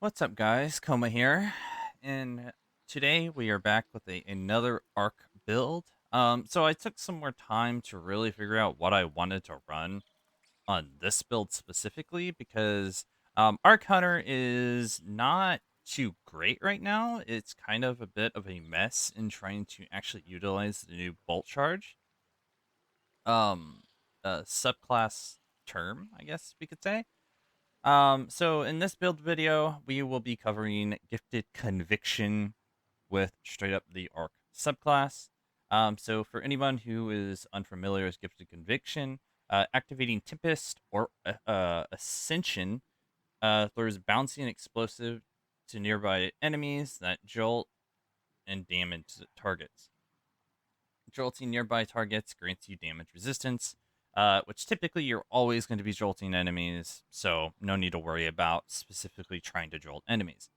What's up, guys? Coma here, and today we are back with another arc build. So I took some more time to really figure out what I wanted to run on this build specifically because Arc Hunter is not too great right now. It's kind of a bit of a mess in trying to actually utilize the new bolt charge, um, subclass term, I guess we could say. So in this build video, we will be covering Gifted Conviction with straight up the Arc subclass. So for anyone who is unfamiliar with Gifted Conviction, activating Tempest or Ascension throws bouncy and explosive to nearby enemies that jolt and damage targets. Jolting nearby targets grants you damage resistance, which typically you're always going to be jolting enemies, so no need to worry about specifically trying to jolt enemies.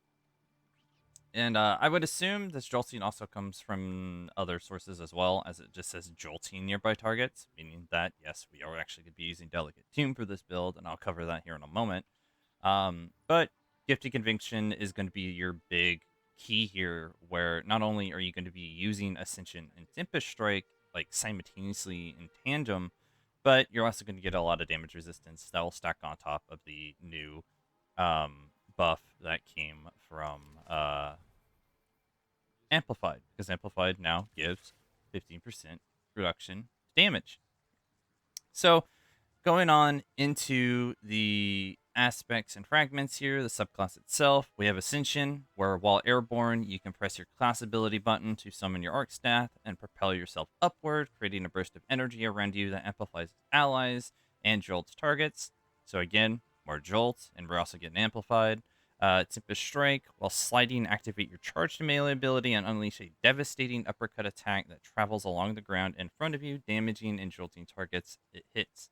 And I would assume this jolting also comes from other sources as well, as it just says jolting nearby targets, meaning that, yes, we are actually going to be using Delicate Tomb for this build, and I'll cover that here in a moment. But Gifted Conviction is going to be your big key here, where not only are you going to be using Ascension and Tempest Strike like simultaneously in tandem, but you're also going to get a lot of damage resistance that will stack on top of the new buff that came from Amplified, because Amplified now gives 15% reduction to damage. So going on into the aspects and fragments here, the subclass itself, we have Ascension, where while airborne, you can press your class ability button to summon your arc staff and propel yourself upward, creating a burst of energy around you that amplifies allies and jolts targets. So again, more jolts, and we're also getting amplified. Tempest Strike, while sliding, activate your charged melee ability and unleash a devastating uppercut attack that travels along the ground in front of you, damaging and jolting targets it hits.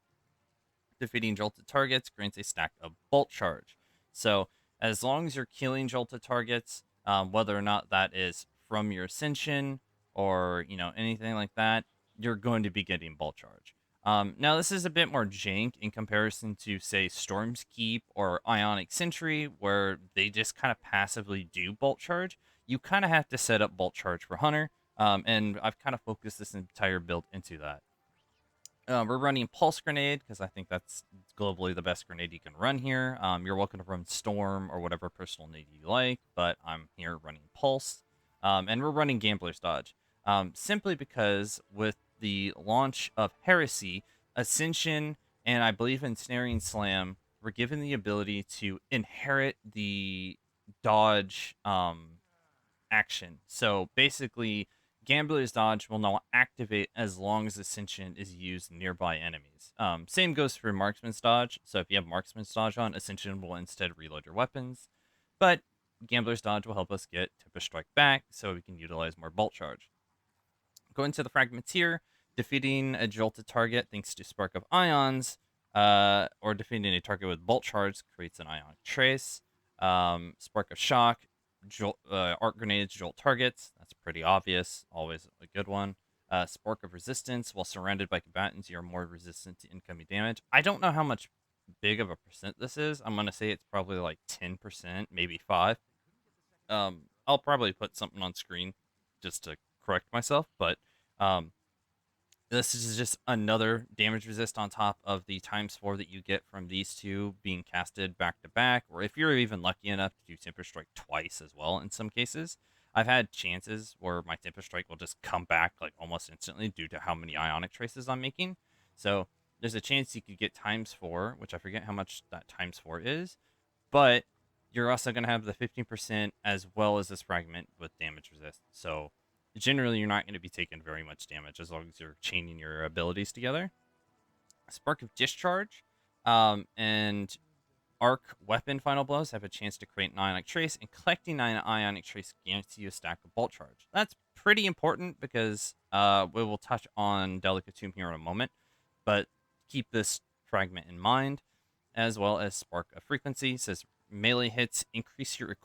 Defeating jolted targets grants a stack of bolt charge. So as long as you're killing jolted targets, whether or not that is from your ascension or anything like that, you're going to be getting bolt charge. Now this is a bit more jank in comparison to say Storm's Keep or Ionic Sentry, where they just kind of passively do bolt charge. You kind of have to set up bolt charge for Hunter, and I've kind of focused this entire build into that. We're running Pulse Grenade because I think that's globally the best grenade you can run here. You're welcome to run Storm or whatever personal nade you like, but I'm here running Pulse. And we're running Gambler's Dodge. Simply because with the launch of Heresy, Ascension, and I believe Ensnaring Slam, we're given the ability to inherit the dodge action. So basically, Gambler's Dodge will now activate as long as Ascension is used nearby enemies. Same goes for Marksman's Dodge. So if you have Marksman's Dodge on, Ascension will instead reload your weapons. But Gambler's Dodge will help us get Tempest Strike back so we can utilize more Bolt Charge. Going to the Fragments here, defeating a jolted target thanks to Spark of Ions, or defeating a target with Bolt Charge creates an Ionic Trace. Spark of Shock, arc grenades jolt targets. That's pretty obvious. Always a good one. Spark of Resistance. While surrounded by combatants, you are more resistant to incoming damage. I don't know how much big of a percent this is. I'm going to say it's probably like 10%, maybe 5. I'll probably put something on screen just to correct myself, but um, this is just another damage resist on top of the ×4 that you get from these two being casted back to back, or if you're even lucky enough to do Tempest Strike twice as well in some cases. I've had chances where my Tempest Strike will just come back like almost instantly due to how many Ionic Traces I'm making. So there's a chance you could get ×4, which I forget how much that ×4 is, but you're also going to have the 15% as well as this fragment with damage resist. So generally, you're not going to be taking very much damage as long as you're chaining your abilities together. Spark of Discharge and Arc Weapon Final Blows have a chance to create an Ionic Trace, and collecting 9 Ionic Trace guarantees you a stack of Bolt Charge. That's pretty important because we will touch on Delicate Tomb here in a moment, but keep this fragment in mind, as well as Spark of Frequency. It says melee hits increase your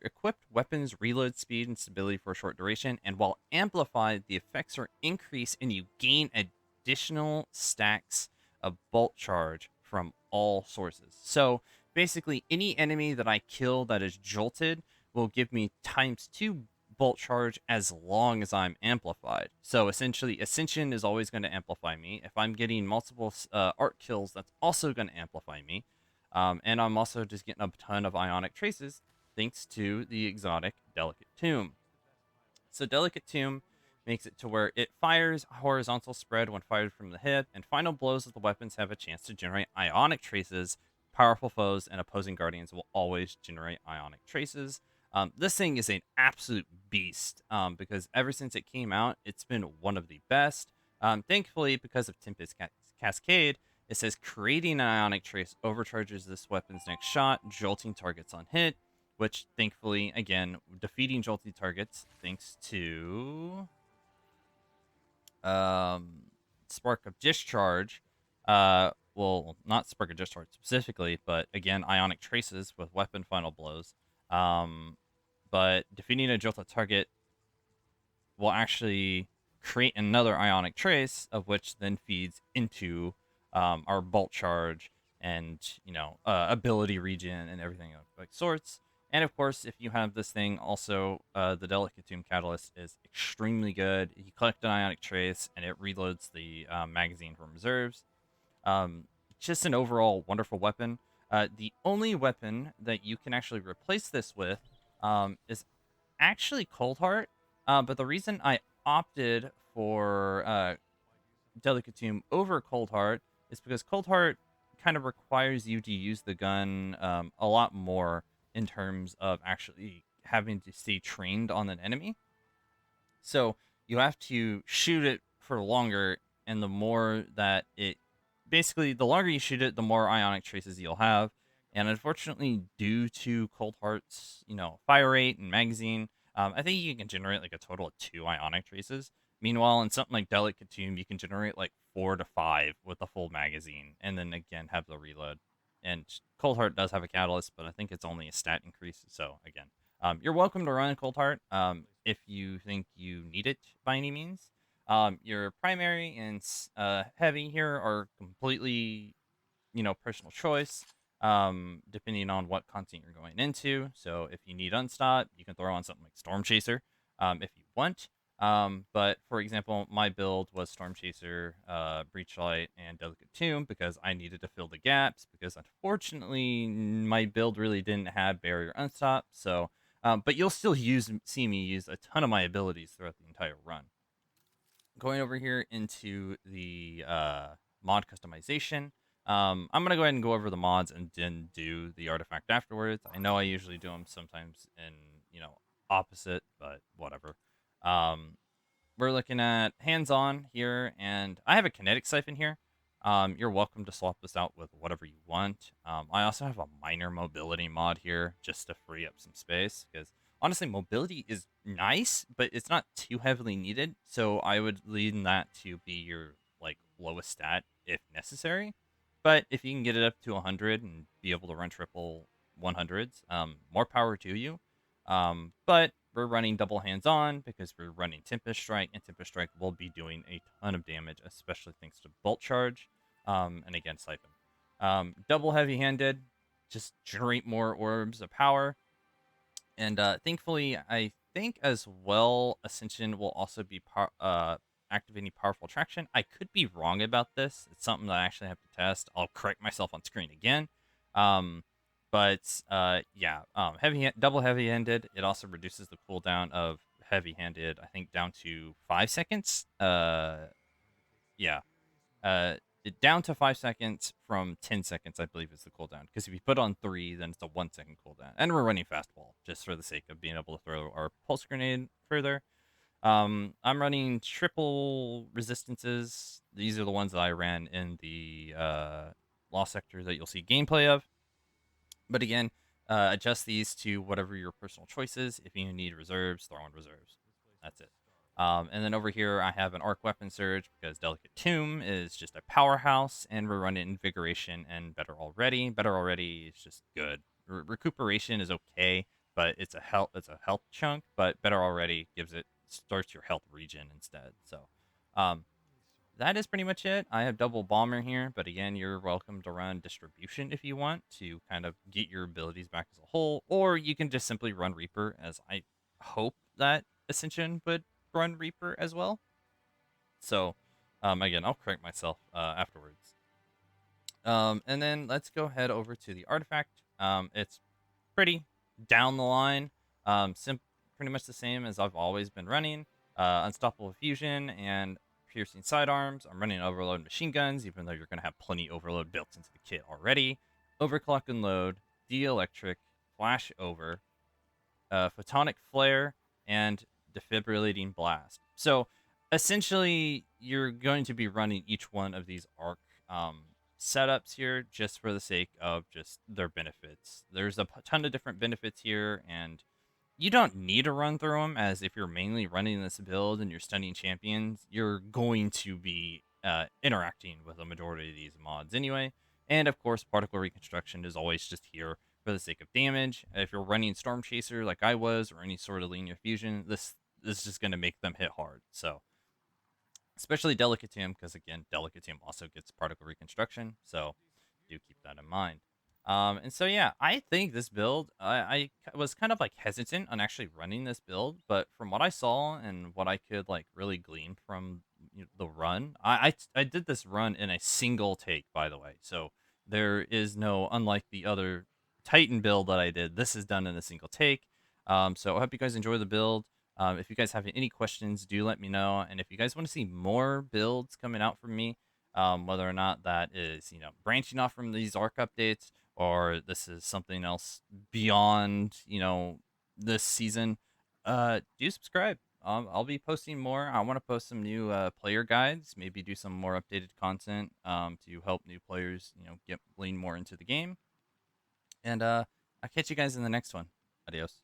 equipped weapons reload speed and stability for a short duration, and while amplified, the effects are increased and you gain additional stacks of bolt charge from all sources. So basically any enemy that I kill that is jolted will give me ×2 bolt charge as long as I'm amplified. So essentially, Ascension is always going to amplify me. If I'm getting multiple art kills, that's also going to amplify me. And I'm also just getting a ton of ionic traces thanks to the exotic Delicate Tomb. So Delicate Tomb makes it to where it fires horizontal spread when fired from the hip, and final blows of the weapons have a chance to generate ionic traces. Powerful foes and opposing guardians will always generate ionic traces. This thing is an absolute beast because ever since it came out, it's been one of the best. Thankfully, because of Tempest Cascade, it says creating an ionic trace overcharges this weapon's next shot, jolting targets on hit, which thankfully, again, defeating jolty targets thanks to Spark of Discharge. Well, not Spark of Discharge specifically, but again, Ionic Traces with weapon final blows. But defeating a jolted target will actually create another Ionic Trace, of which then feeds into our Bolt Charge and, ability regen and everything of like sorts. And of course, if you have this thing, also the Delicate Tomb Catalyst is extremely good. You collect an Ionic Trace, and it reloads the magazine from reserves. Um, just an overall wonderful weapon. The only weapon that you can actually replace this with is actually Coldheart. But the reason I opted for Delicate Tomb over Coldheart is because Coldheart kind of requires you to use the gun a lot more in terms of actually having to stay trained on an enemy. So you have to shoot it for longer, and the more that it basically, the longer you shoot it, the more ionic traces you'll have. And unfortunately, due to Coldheart's, fire rate and magazine, I think you can generate like a total of 2 ionic traces. Meanwhile, in something like Delicate Tomb, you can generate like 4 to 5 with a full magazine, and then again have the reload. And Coldheart does have a catalyst, but I think it's only a stat increase. So again, you're welcome to run Coldheart if you think you need it by any means. Your primary and heavy here are completely, personal choice, depending on what content you're going into. So if you need Unstop, you can throw on something like Storm Chaser if you want. But for example, my build was Storm Chaser, Breachlight, and Delicate Tomb because I needed to fill the gaps. Because unfortunately, my build really didn't have Barrier Unstop. So, but you'll still see me use a ton of my abilities throughout the entire run. Going over here into the mod customization. I'm gonna go ahead and go over the mods and then do the artifact afterwards. I know I usually do them sometimes in opposite, but whatever. Um, we're looking at hands-on here, and I have a kinetic siphon here. You're welcome to swap this out with whatever you want. I also have a minor mobility mod here just to free up some space because honestly, mobility is nice, but it's not too heavily needed. So I would lean that to be your like lowest stat if necessary. But if you can get it up to 100 and be able to run triple 100s, more power to you. But we're running double hands on because we're running Tempest Strike, and Tempest Strike will be doing a ton of damage, especially thanks to Bolt Charge, and again, Siphon. Double heavy handed, just generate more orbs of power. And thankfully, I think as well, Ascension will also be activating powerful attraction. I could be wrong about this. It's something that I actually have to test. I'll correct myself on screen again. Um, but yeah, double heavy-handed. It also reduces the cooldown of heavy-handed. I think down to 5 seconds. Yeah. It down to 5 seconds from 10 seconds, I believe, is the cooldown. Because if you put on 3, then it's a 1 second cooldown. And we're running fastball just for the sake of being able to throw our pulse grenade further. I'm running triple resistances. These are the ones that I ran in the Lost Sector that you'll see gameplay of. But again, adjust these to whatever your personal choice is. If you need reserves, throw in reserves. That's it. And then over here, I have an Arc Weapon Surge because Delicate Tomb is just a powerhouse, and we're running Invigoration and Better Already. Better Already is just good. Recuperation is okay, but it's a health chunk. But Better Already starts your health regen instead. So, um, that is pretty much it. I have double bomber here, but again, you're welcome to run distribution if you want to kind of get your abilities back as a whole, or you can just simply run Reaper, as I hope that Ascension would run Reaper as well. So, again, I'll correct myself afterwards. And then let's go head over to the artifact. It's pretty down the line. Pretty much the same as I've always been running. Unstoppable fusion and piercing sidearms. I'm running overload machine guns, even though you're going to have plenty overload built into the kit already. Overclock and load, de-electric, flash over, photonic flare, and defibrillating blast. So essentially, you're going to be running each one of these arc setups here just for the sake of just their benefits. There's a ton of different benefits here, and you don't need to run through them, as if you're mainly running this build and you're stunning champions, you're going to be interacting with a majority of these mods anyway. And of course, particle reconstruction is always just here for the sake of damage. If you're running Storm Chaser like I was, or any sort of linear fusion, this is just going to make them hit hard. So, especially Delicatum, because again, Delicatum also gets particle reconstruction. So, do keep that in mind. And so yeah, I think this build, I was kind of like hesitant on actually running this build, but from what I saw and what I could like really glean from the run, I did this run in a single take, by the way. So there is no, unlike the other Titan build that I did, this is done in a single take. So I hope you guys enjoy the build. If you guys have any questions, do let me know. And if you guys want to see more builds coming out from me, whether or not that is, branching off from these ARC updates, or this is something else beyond, this season, do subscribe. I'll be posting more. I want to post some new player guides, maybe do some more updated content to help new players, lean more into the game. And I'll catch you guys in the next one. Adios.